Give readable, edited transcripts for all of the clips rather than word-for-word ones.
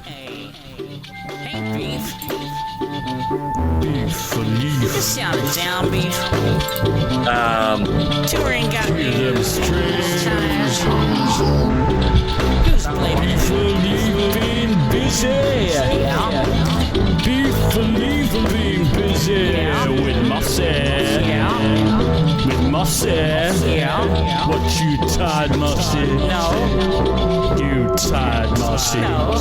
Hey, Beef. Beef for leaf. You just sounded down, Beef. Touring got me. Them strings. Who's blaming it? For leaf being busy. Yeah. Beef for leaf being busy. With Mossy. Yeah. With Mossy. Yeah. What you tied, Mossy? No. You tied, Mossy. No.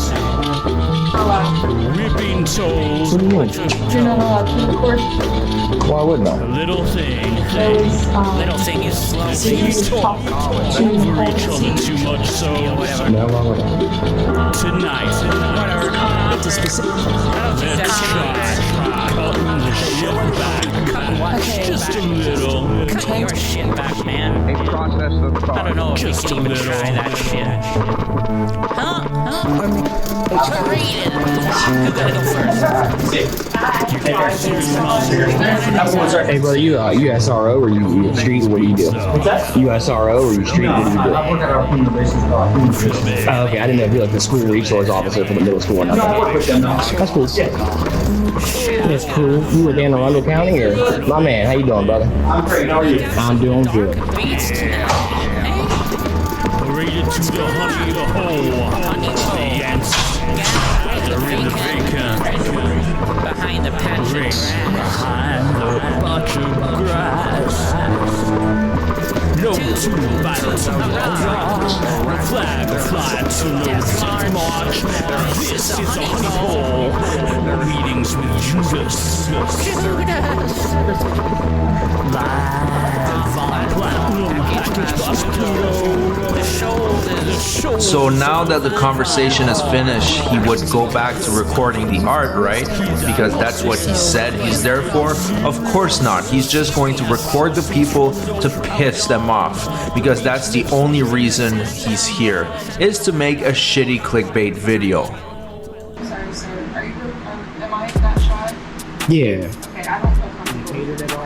We've been told. What do you mean? You're not allowed to record. Why wouldn't I? A little thing. Those, Little thing is slow. Things talk over each other too much, so No, why would I? tonight, It's a specific. let's try cutting the shit back. Just a little. Cut your shit back, man. I don't know if we Just can a even little. try that shit. Overrated. You gotta go first. Hey, brother, you SRO or you street? What do you do? What's that? You SRO or you street? What do you do? I work at our human relations department. Oh, okay, I didn't know if you're like the school resource officer for the middle school or No, I nothing. work with them now. That's cool. That's cool. You work in Arundel County or? My man, how you doing, brother? I'm great. How are you? I'm doing good. Beast. Rated to the honey, the hole. The ants are in the vacant. Behind the patch of Ring grass. behind the bunch of grass. No two battles are lost. The flag flies to LOGZZ march. This is a honey hole. Meetings with Judas. Live on Platinum. Package bus Pluto. So now that the conversation is finished, he would go back to recording the art, right? Because that's what he said he's there for? Of course not. He's just going to record the people to piss them off. Because that's the only reason he's here, is to make a shitty clickbait video. Sorry, sir. Are you, am I that shy? Yeah. Okay, I don't feel comfortable.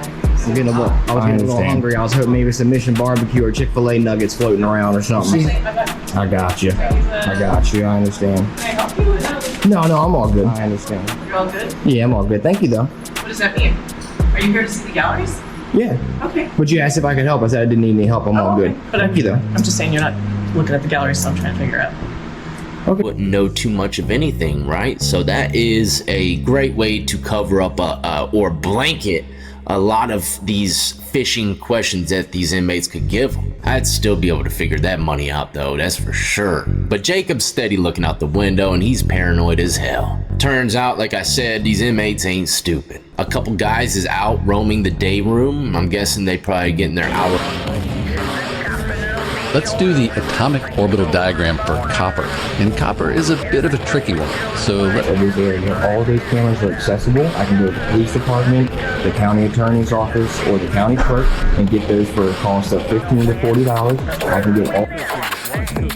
I'm getting a little, I was getting a little hungry. I was hoping maybe some Mission Barbecue or Chick-fil-A nuggets floating around or something. I got you. I got you. I understand. Can I help you with that? No, I'm all good. I understand. You're all good? Yeah, I'm all good. Thank you, though. What does that mean? Are you here to see the galleries? Yeah. Okay. But you asked if I could help. I said I didn't need any help. I'm all good. But Thank you, though. I'm just saying you're not looking at the galleries, so I'm trying to figure out. Wouldn't know too much of anything, right? So that is a great way to cover up or blanket a lot of these phishing questions that these inmates could give them. I'd still be able to figure that money out though, that's for sure. But Jacob's steady looking out the window and he's paranoid as hell. Turns out, like I said, these inmates ain't stupid. A couple guys is out roaming the day room. I'm guessing they probably getting their hour. Let's do the atomic orbital diagram for copper. And copper is a bit of a tricky one. So Every area, all day cameras are accessible. I can go to the police department, the county attorney's office, or the county clerk and get those for a cost of $15 to $40. I can get all.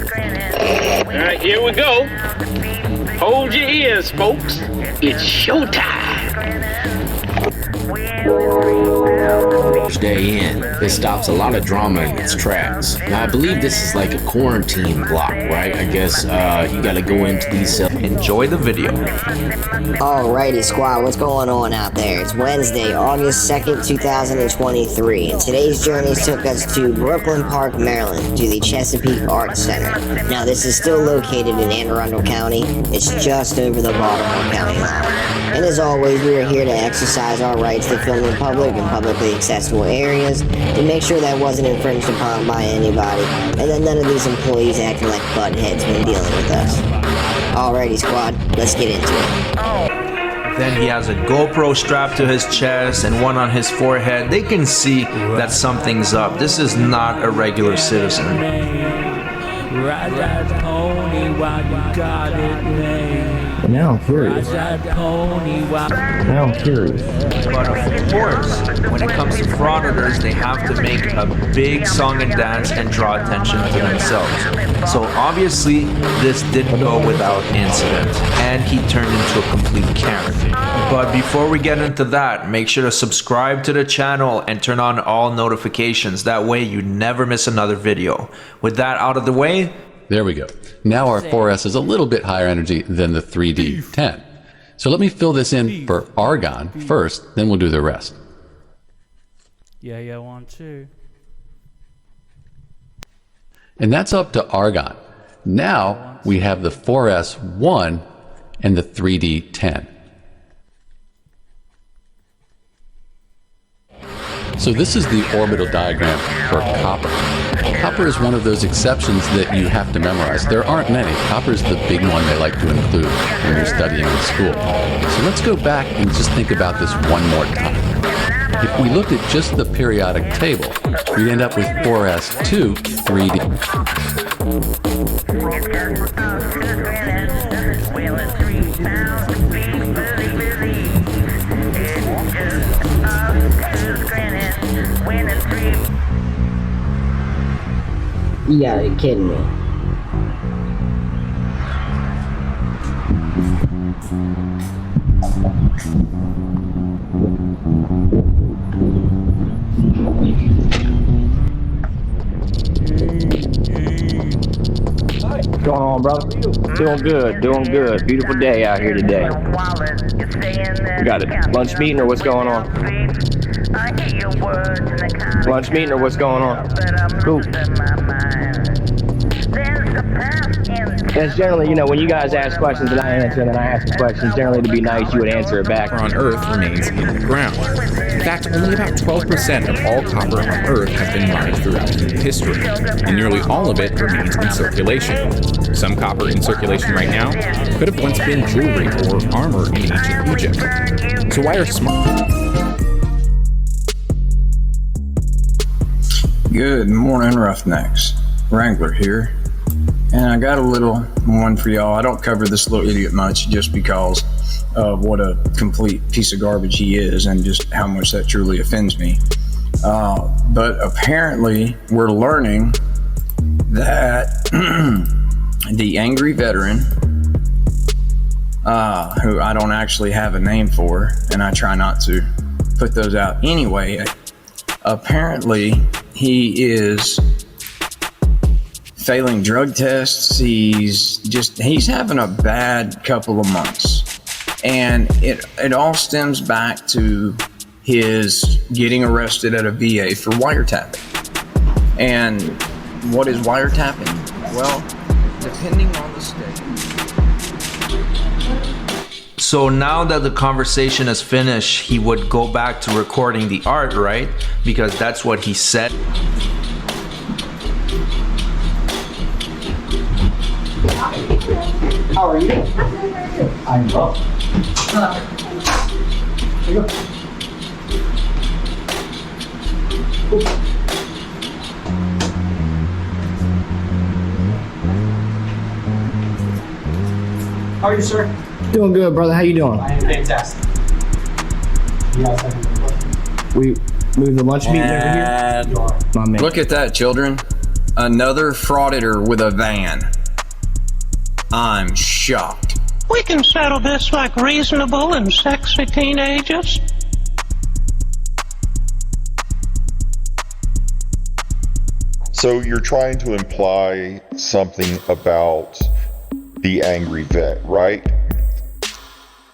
Alright, here we go. Hold your ears, folks. It's showtime. Day in. This stops a lot of drama in its tracks. Now I believe this is like a quarantine block, right? I guess you gotta go into these cells. Enjoy the video. Alrighty, squad, what's going on out there? It's Wednesday, August 2nd, 2023, and today's journeys took us to Brooklyn Park, Maryland, to the Chesapeake Arts Center. Now, this is still located in Anne Arundel County. It's just over the Baltimore County line. And as always, we are here to exercise our rights to film in public and publicly accessible areas to make sure that wasn't infringed upon by anybody, and that none of these employees acting like buttheads when dealing with us. Alrighty, squad, let's get into it. Then he has a GoPro strapped to his chest and one on his forehead. They can see that something's up. This is not a regular citizen. Ride that pony while you got it made. Now I'm curious. Now I'm curious. But of course, when it comes to frauditors, they have to make a big song and dance and draw attention to themselves. So obviously, this didn't go without incident, and he turned into a complete Karen. But before we get into that, make sure to subscribe to the channel and turn on all notifications. That way you never miss another video. With that out of the way, there we go. Now our 4S is a little bit higher energy than the 3D10. So let me fill this in for argon first, then we'll do the rest. Yeah, 1, 2. And that's up to argon. Now we have the 4S1 and the 3D10. So this is the orbital diagram for copper. Copper is one of those exceptions that you have to memorize. There aren't many. Copper is the big one they like to include when you're studying in school. So let's go back and just think about this one more time. If we looked at just the periodic table, we'd end up with 4S2 3D. You gotta be kidding me. What's going on, brother? Doing good, doing good. Beautiful day out here today. You got a lunch meeting or what's going on? Lunch meeting or what's going on? Cool. That's generally, you know, when you guys ask questions and I answer, and then I ask questions, generally to be nice, you would answer it back. On Earth remains in the ground. In fact, only about 12% of all copper on Earth have been mined throughout human history, and nearly all of it remains in circulation. Some copper in circulation right now could have once been jewelry or armor in ancient Egypt. So why are smart... Good morning, Roughnecks. Wrangler here. And I got a little one for y'all. I don't cover this little idiot much just because of what a complete piece of garbage he is and just how much that truly offends me. But apparently we're learning that the angry veteran, who I don't actually have a name for, and I try not to put those out anyway, apparently he is failing drug tests. He's having a bad couple of months, and it all stems back to his getting arrested at a VA for wiretapping. And what is wiretapping? Well, depending on the state. So now that the conversation is finished, he would go back to recording the art, right? Because that's what he said. How are you? I'm well. Here you go. How are you, sir? Doing good, brother. How you doing? I am fantastic. You guys have any questions? We moved the lunch meeting over here. My man. Look at that, children. Another frauditor with a van. I'm shocked. We can settle this like reasonable and sexy teenagers. So you're trying to imply something about the angry vet, right?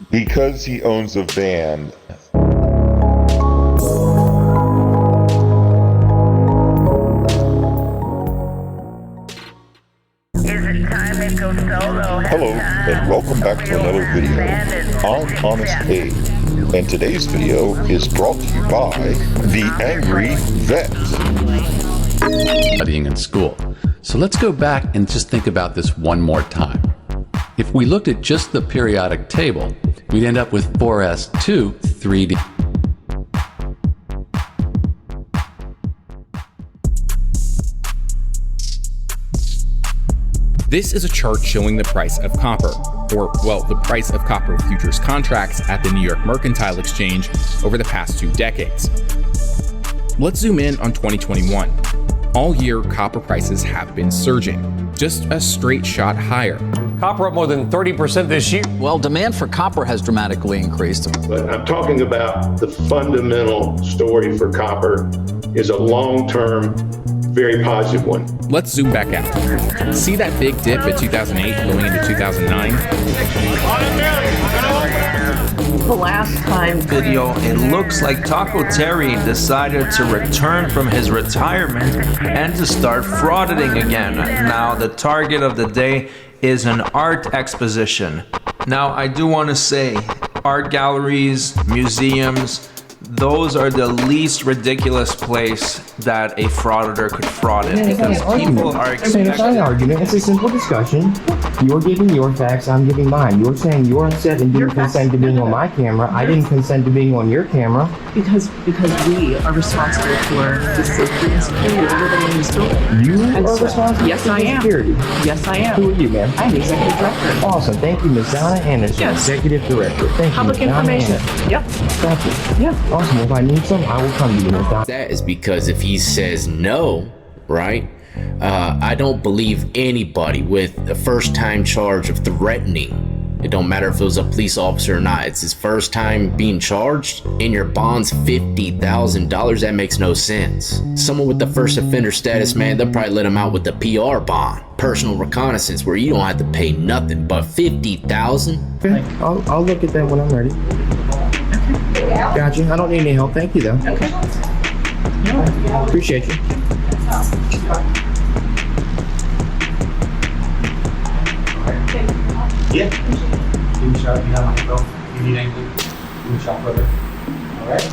Because he owns a van. Hello, and welcome back to another video. I'm Honest A, and today's video is brought to you by the Angry Vet. Studying in school. So let's go back and just think about this one more time. If we looked at just the periodic table, we'd end up with 4s2 3D. This is a chart showing the price of copper, or, well, the price of copper futures contracts at the New York Mercantile Exchange over the past 2 decades. Let's zoom in on 2021. All year, copper prices have been surging, just a straight shot higher. Copper up more than 30% this year. Well, demand for copper has dramatically increased. But I'm talking about the fundamental story for copper is a long-term, very positive one. Let's zoom back out. See that big dip in 2008 going into 2009? The last time video, it looks like Taco Terry decided to return from his retirement and to start frauditing again. Now, the target of the day is an art exposition. Now, I do want to say, art galleries, museums, those are the least ridiculous place that a frauditor could fraud in, because people are expecting... It's not an argument, it's a simple discussion. You're giving your facts, I'm giving mine. You're saying you're upset and didn't consent to being on my camera. I didn't consent to being on your camera. Because we are responsible for the safety and security of everybody in this building. You are responsible yes, for I am. security? Yes, I am. Who are you, ma'am? I'm the executive director. Awesome, thank you, Ms. Donna Anderson, Yes. executive director. Thank Public you, Ms. Donna information. Anderson. Yep. Gotcha. Yeah. Awesome, if I need some, I will come to you, Ms. Donna. That is because if he says no, right? I don't believe anybody with a first-time charge of threatening. It don't matter if it was a police officer or not. It's his first time being charged, and your bond's $50,000. That makes no sense. Someone with the first offender status, man, they'll probably let him out with the PR bond, personal reconnaissance, where you don't have to pay nothing. But $50,000? Okay, I'll look at that when I'm ready. Gotcha. I don't need any help. Thank you, though. Okay. Appreciate you. Yeah. Give me a shot if you have my info. If you need anything, give me a shot, brother. All right?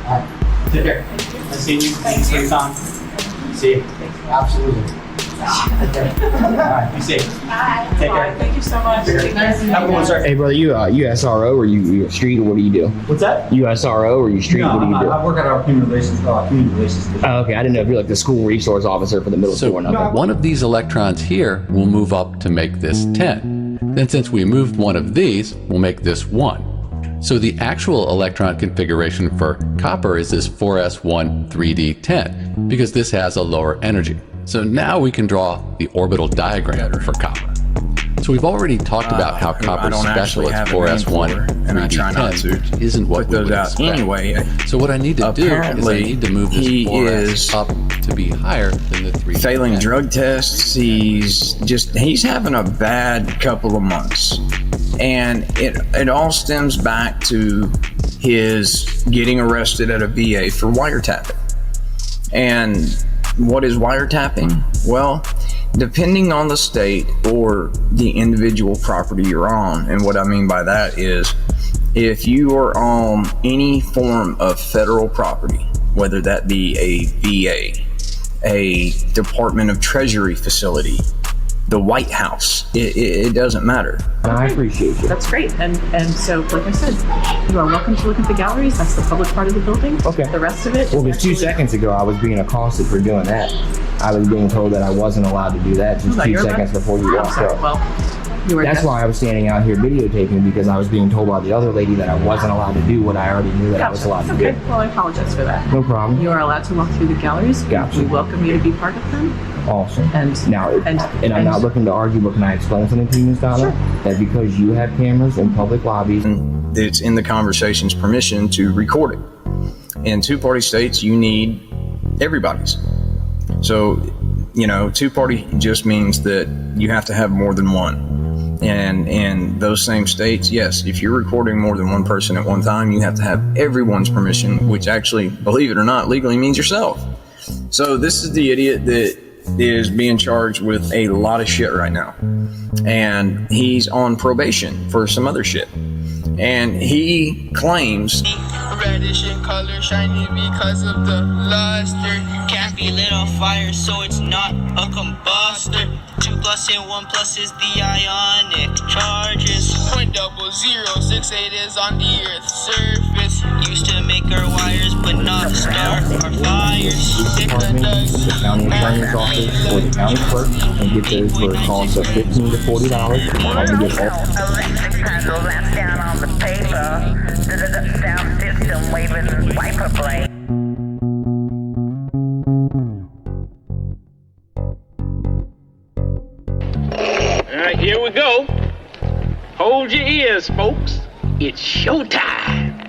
All right. Take care. Nice seeing you. Thanks for your time. See you. Absolutely. Okay. All right. Be safe. Bye. Take care. Thank you so much. Have a good one, sir. Hey, brother, you SRO or you street, or what do you do? What's that? You SRO or you street, No, what do you do? I work at our community relations division. Oh, okay, I didn't know if you're like the school resource officer for the middle school or nothing. One of these electrons here will move up to make this 10. Then since we moved one of these, we'll make this 1. So the actual electron configuration for copper is this 4s1 3d10, because this has a lower energy. So now we can draw the orbital diagram for copper. So we've already talked about how copper's special at 4s1 and I try not to which isn't what we would expect. Anyway, so what I need to do is I need to move this 4s up to be higher than the 3. Failing drug tests, he's having a bad couple of months. And it all stems back to his getting arrested at a VA for wiretapping. And what is wiretapping? Well, depending on the state or the individual property you're on, and what I mean by that is if you are on any form of federal property, whether that be a VA, a Department of Treasury facility, the White House, it doesn't matter. I appreciate you. That's great. And so, like I said, you are welcome to look at the galleries. That's the public part of the building. Okay. The rest of it. Well, because 2 seconds ago, I was being accosted for doing that. I was being told that I wasn't allowed to do that just 2 seconds before you walked up. Well, you were. That's why I was standing out here videotaping, because I was being told by the other lady that I wasn't allowed to do what I already knew that I was allowed to do. Okay. Well, I apologize for that. No problem. You are allowed to walk through the galleries. Gotcha. We welcome you to be part of them. Awesome. And now, and I'm not looking to argue, but can I explain something to you, Ms. Donna? Sure. That because you have cameras in public lobbies, it's in the conversation's permission to record it. In two-party states, you need everybody's. So, you know, two-party just means that you have to have more than one. And in those same states, yes, if you're recording more than one person at one time, you have to have everyone's permission, which actually, believe it or not, legally means yourself. So this is the idiot that is being charged with a lot of shit right now. And he's on probation for some other shit. And he claims reddish in color, shiny because of the luster. Can't be lit on fire, so it's not a combustor. 2 plus and 1 plus is the ionic charges. 0.00 068 is on the earth's surface. Used to make our wires, but not start our fires. The county attorney's office or the county clerk and get those for a cost of $15 to $40. I can get all electric candle that's down on the paper. The sound system waving wiper blade. All right, here we go. Hold your ears, folks. It's showtime.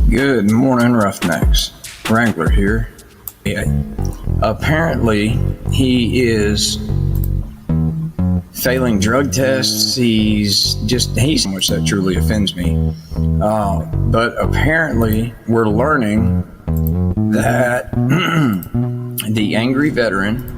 Good morning, Roughnecks. Wrangler here. Yeah. Apparently, he is failing drug tests. He's so much that truly offends me. But apparently, we're learning that the angry veteran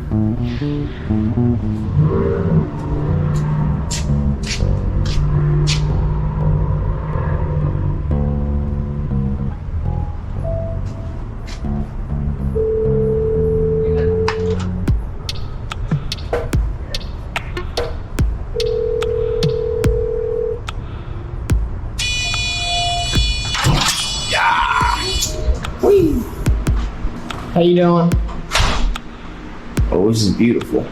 How you doing? Oh, this is beautiful.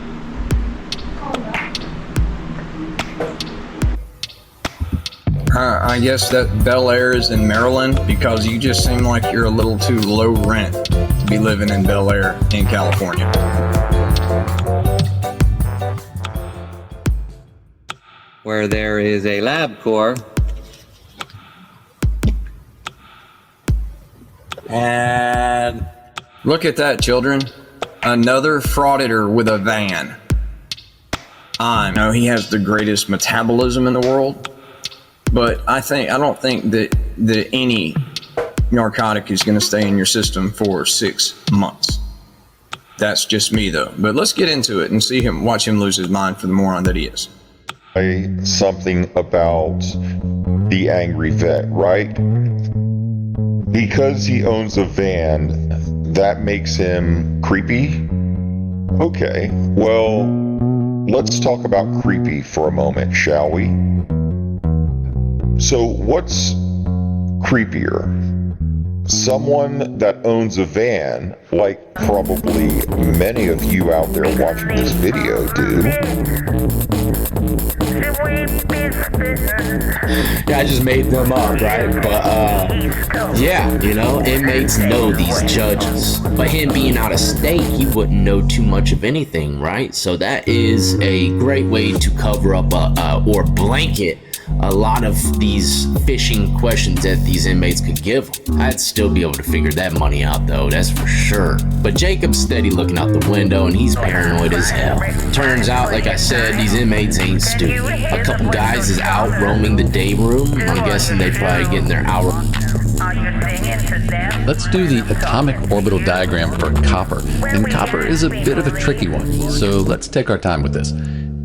I guess that Bel Air is in Maryland because you just seem like you're a little too low rent to be living in Bel Air in California. Where there is a lab core. And look at that, children. Another frauditor with a van. I know he has the greatest metabolism in the world, but I don't think that any narcotic is going to stay in your system for 6 months. That's just me, though. But let's get into it and watch him lose his mind for the moron that he is. Something about the angry vet, right? Because he owns a van, that makes him creepy? Okay, well, let's talk about creepy for a moment, shall we? So what's creepier? Someone that owns a van, like probably many of you out there watching this video do. Yeah, I just made them up, right? But yeah, you know, inmates know these judges. But him being out of state, he wouldn't know too much of anything, right? So that is a great way to cover up or blanket a lot of these phishing questions that these inmates could give him. I'd still be able to figure that money out though, that's for sure. But Jacob's steady looking out the window and he's paranoid as hell. Turns out, like I said, these inmates ain't stupid. A couple guys is out roaming the day room. I'm guessing they probably getting their hour. Let's do the atomic orbital diagram for copper. And copper is a bit of a tricky one, so let's take our time with this.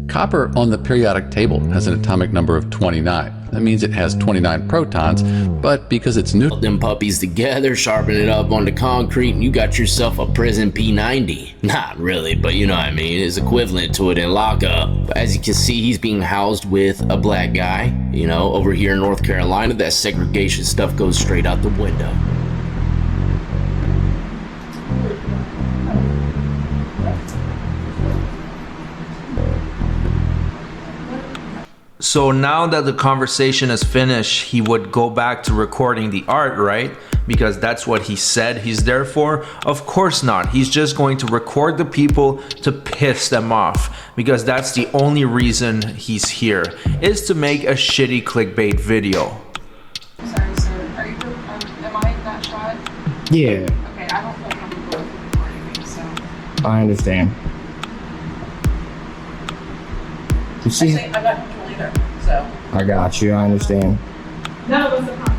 Copper on the periodic table has an atomic number of 29. That means it has 29 protons, but because it's neutral, them puppies together, sharpen it up onto concrete, and you got yourself a prison P90. Not really, but you know what I mean. It's equivalent to it in lockup. But as you can see, he's being housed with a black guy. You know, over here in North Carolina, that segregation stuff goes straight out the window. So now that the conversation is finished, he would go back to recording the art, right? Because that's what he said he's there for. Of course not. He's just going to record the people to piss them off, because that's the only reason he's here, is to make a shitty clickbait video. Sorry, sir. Are you, am I in that shot? Yeah, Okay, I don't feel comfortable recording me, so. I understand. You see, Actually, I'm not comfortable either. So. I got you. I understand. None of us are comfortable.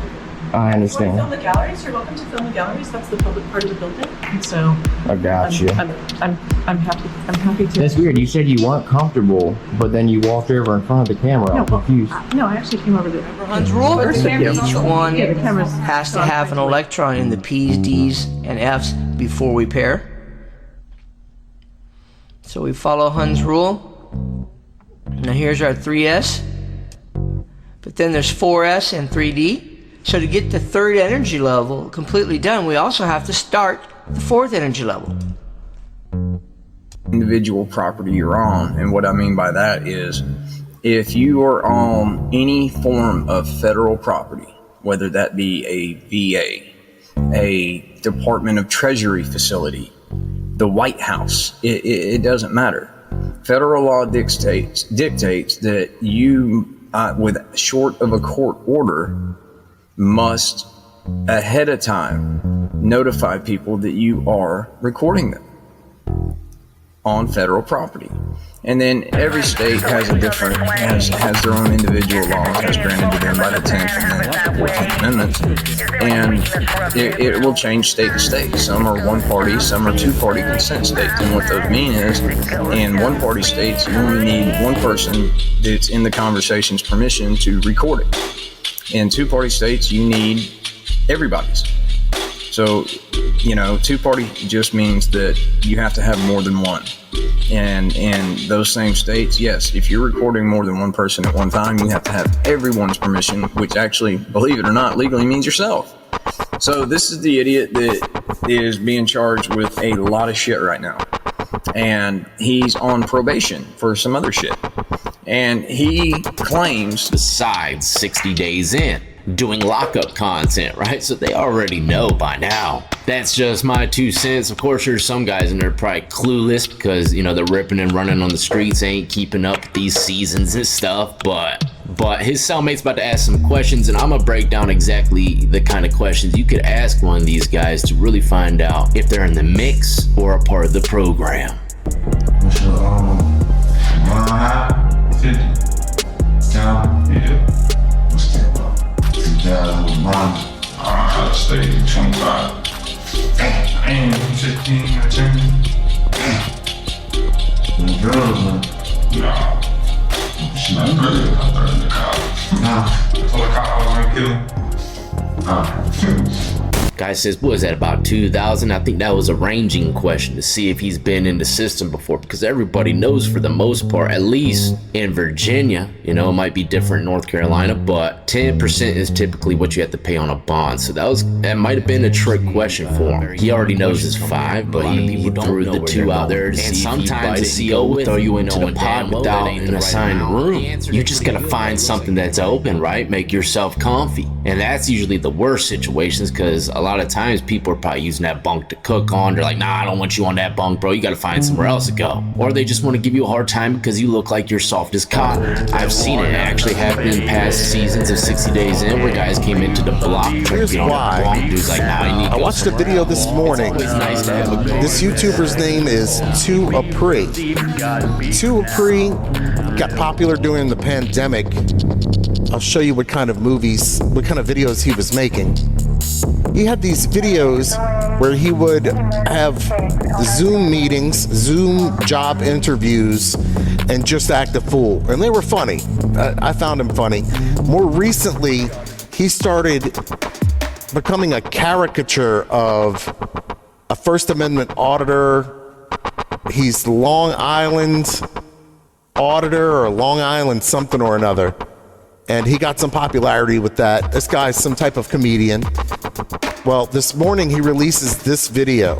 I If understand. you want to film the galleries, you're welcome to film the galleries. That's the public part of the building. And so. I got you. I'm happy to. That's weird. You said you weren't comfortable, but then you walked over in front of the camera. I'm confused. No, I actually came over there. Hunt's rule, each one Yeah, the cameras has to have an electron in the P's, D's, and F's before we pair. So we follow Hunt's rule. Now here's our 3S. But then there's 4S and 3D. So to get the third energy level completely done, we also have to start the fourth energy level. Individual property you're on, and what I mean by that is if you are on any form of federal property, whether that be a VA, a Department of Treasury facility, the White House, it doesn't matter. Federal law dictates that you, with short of a court order, must ahead of time notify people that you are recording them on federal property. And then every state has a different, has their own individual laws as granted to them by the 10th and the 14th Amendments. And it will change state to state. Some are one party, some are two party consent states. And what those mean is, in one party states, you only need one person that's in the conversation's permission to record it. In two party states, you need everybody's. So, you know, two party just means that you have to have more than one. And in those same states, yes, if you're recording more than one person at one time, you have to have everyone's permission, which actually, believe it or not, legally means yourself. So this is the idiot that is being charged with a lot of shit right now. And he's on probation for some other shit. And he claims, besides 60 days in, doing lockup content, right? So they already know by now. That's just my 2 cents. Of course, there's some guys in there probably clueless because, you know, they're ripping and running on the streets, ain't keeping up with these seasons and stuff, but his cellmate's about to ask some questions, and I'm gonna break down exactly the kind of questions you could ask one of these guys to really find out if they're in the mix or a part of the program. What's your, what's that about? 2001, I stayed 25. Damn, I ain't even 15 or 10. The girls, nah. She not good out there in the car. Nah. I told the cop I was gonna kill him. Guy says, what was that, about 2000? I think that was a ranging question to see if he's been in the system before, because everybody knows for the most part, at least in Virginia, you know, it might be different in North Carolina, but 10% is typically what you have to pay on a bond. So that might have been a trick question for him. He already knows it's 5, but he threw the 2 out there to see if sometimes the CO will throw you into the pod without an assigned room. You just gotta find something that's open, right? Make yourself comfy. And that's usually the worst situations, because a lot of times people are probably using that bunk to cook on. They're like, nah, I don't want you on that bunk, bro. You gotta find somewhere else to go. Or they just want to give you a hard time because you look like you're soft as cotton. I've seen it actually happen in past seasons of 60 Days In, where guys came into the block. Here's why. Dude's like, nah, I need to I watched a video this morning. Nice to have a this YouTuber's name is Tu Apri. Tu Apri got popular during the pandemic. I'll show you what kind of videos he was making. He had these videos where he would have Zoom meetings, Zoom job interviews, and just act a fool. And they were funny. I found him funny. More recently, he started becoming a caricature of a First Amendment auditor. He's Long Island auditor or Long Island something or another. And he got some popularity with that. This guy's some type of comedian. Well, this morning he releases this video.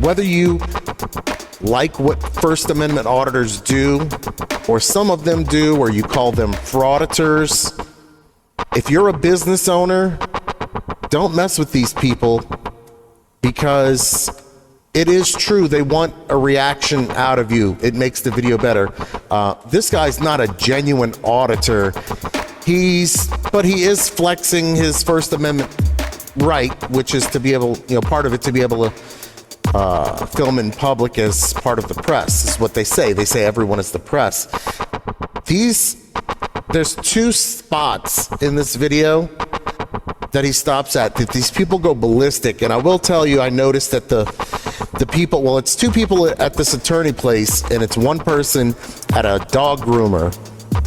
Whether you like what First Amendment auditors do, or some of them do, or you call them frauditors, if you're a business owner, don't mess with these people, because it is true, they want a reaction out of you. It makes the video better. This guy's not a genuine auditor. But he is flexing his First Amendment right, which is to be able, part of it to be able to film in public as part of the press, is what they say. They say everyone is the press. These there's 2 spots in this video that he stops at that these people go ballistic. And I will tell you, I noticed that the people, well, it's 2 people at this attorney place, and it's 1 person at a dog groomer,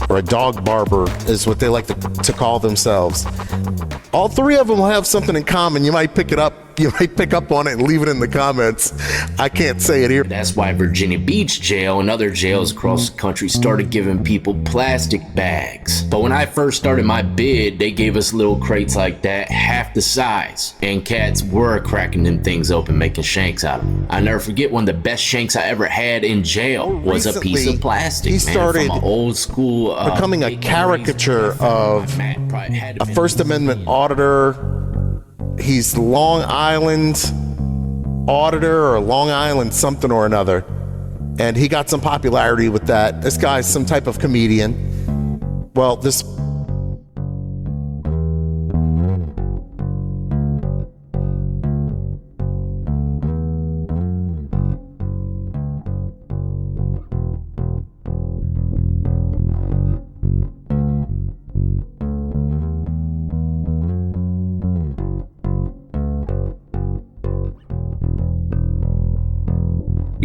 or a dog barber is what they like to call themselves. All 3 of them will have something in common. You might pick it up. You might pick up on it and leave it in the comments. I can't say it here. That's why Virginia Beach Jail and other jails across the country started giving people plastic bags. But when I first started my bid, they gave us little crates like that, half the size. And cats were cracking them things open, making shanks out of them. I never forget one of the best shanks I ever had in jail was a piece of plastic, he started from an old school... becoming a caricature of a First Amendment auditor. He's Long Island auditor or Long Island something or another. And he got some popularity with that. This guy's some type of comedian. Well, this...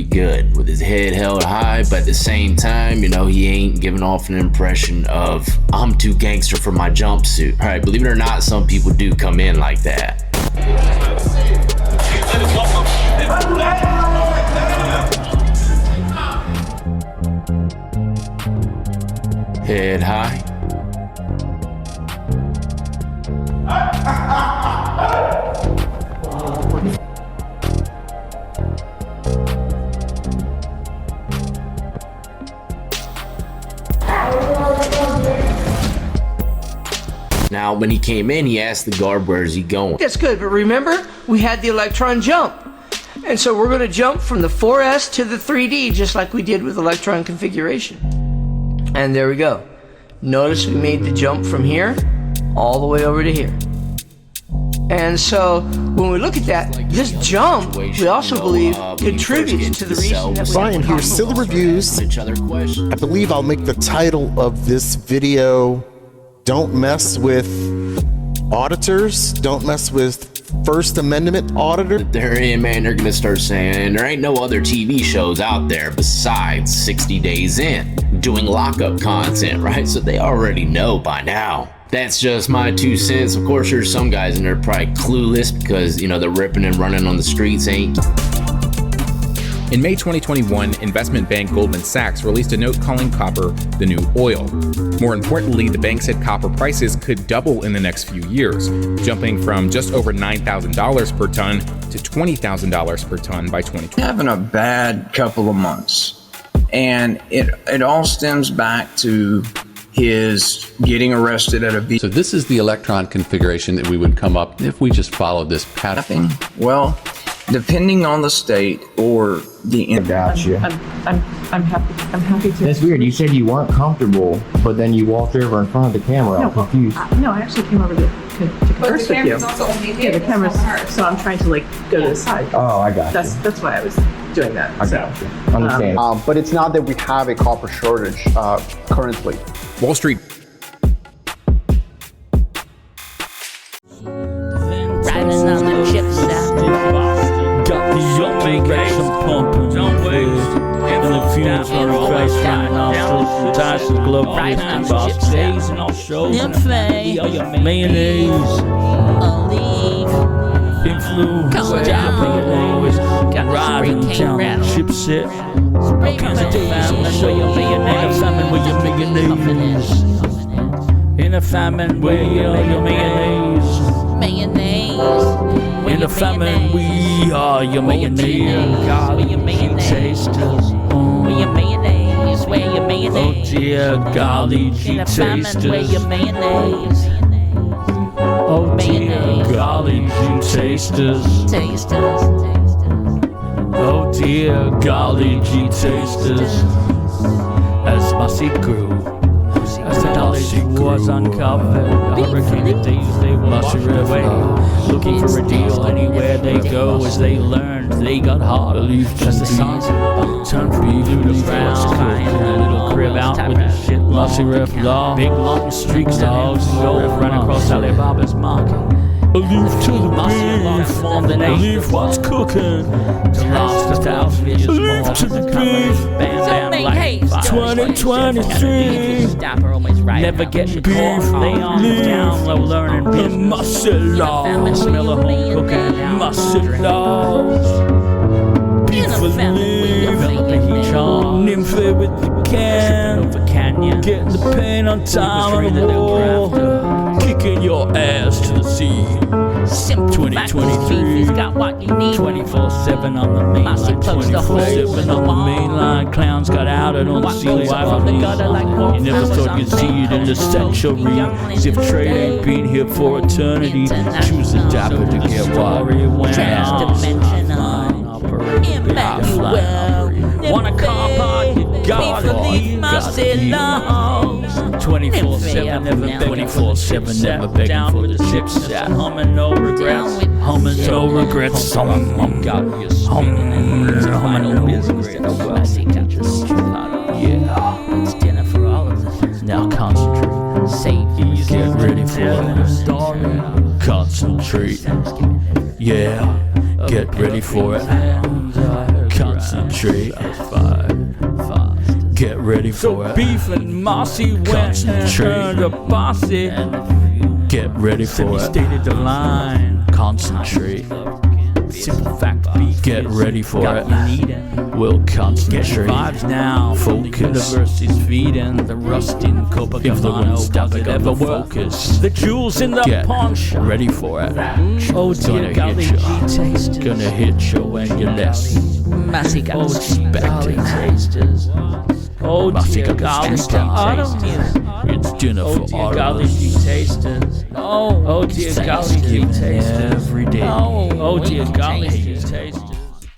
good with his head held high, but at the same time, you know, he ain't giving off an impression of I'm too gangster for my jumpsuit. All right, believe it or not, some people do come in like that. Head high. Now, when he came in, he asked the guard, where is he going? That's good, but remember, we had the electron jump. And so we're going to jump from the 4S to the 3D, just like we did with electron configuration. And there we go. Notice we made the jump from here all the way over to here. And so when we look at that, this jump, we also believe, contributes to the reason that we... Brian here, Silly Reviews. I believe I'll make the title of this video, Don't Mess with Auditors, Don't Mess with First Amendment Auditor. They're in, man, they're gonna start saying there ain't no other TV shows out there besides 60 Days In doing lockup content, right? So they already know by now. That's just my 2 cents. Of course, there's some guys in there probably clueless because, you know, they're ripping and running on the streets, ain't. In May 2021, investment bank Goldman Sachs released a note calling copper the new oil. More importantly, the bank said copper prices could double in the next few years, jumping from just over $9,000 per ton to $20,000 per ton by 2020. Having a bad couple of months, and it all stems back to his getting arrested at a... So this is the electron configuration that we would come up if we just followed this pattern. Well, depending on the state or the... Gotcha. I'm happy to... That's weird. You said you weren't comfortable, but then you walked over in front of the camera. I'm confused. No, I actually came over to converse with you. Yeah, the camera's... So I'm trying to like go to the side. Oh, I got you. That's why I was doing that. I got you. Understand. But it's not that we have a copper shortage currently. Wall Street. Riding on the chips got the young direction pumping. Don't waste. And the fumes on the fast riding off Tyson's glove and boss days and all shows. NYMPHAE, mayonnaise, ALEEF, influence, mayonnaise, riding town, chipset. All kinds of famine, show your mayonnaise, famine with your mayonnaise. In a famine, where your mayonnaise. In a famine, we are your mayonnaise. God, you tasters. Where your mayonnaise, where your mayonnaise. Oh dear golly, you tasters. Where your mayonnaise. Oh dear golly, you tasters. Oh dear golly, G tasters. As Mossy grew, as the knowledge was uncovered. The hurricane days they were washed away. Looking for a deal anywhere they go. As they learned, they got hard. As the sun turned blue to the ground. A little crib out with the shit. Mossy Riff Law. Big long streaks dogs and gold run across Alibaba's market. ALEEF to the beef, on the ALEEF what's cooking. To last 1,000 years more. ALEEF to the beef, bam bam like 2023. Never getting caught. They on the down low learning business. Mossy laws, smell of home cooking. Mossy laws, beef ALEEF, the heat charm. NYMPHAE with the can, getting the paint on time on the wall. Kicking your ass to the sea. 2023, got what you need. 24/7 on the main line. 24/7 on the main line. Clowns got out and don't see why. You never thought you'd see it in the century. As if trade ain't been here for eternity. Choose the Dapper to get worried when want a car park, you got it. 24/7, never begging. 24/7, never begging for the chips. Humming no regrets. Humming no regrets. Humming no business. Yeah. It's dinner for all of us. Now concentrate. Save. Get ready for it. Concentrate. Yeah. Get ready for it. Concentrate. Get ready for it. Beef and Mossy went and turned a bossy. Get ready for it. Stated the line. Concentrate. Simple fact, beef. Get ready for it. We'll concentrate. Vibes now. Focus. Universe is feeding the rusting Copacabana. Does it ever focus? The jewels in the pawn shop. Ready for it. Oh dear golly gee, gonna hit you when you're less. Oh, expect it. Oh dear golly, it's dinner for all of us. Tasters. Oh dear golly, tasters. Every day. Oh dear golly, tasters.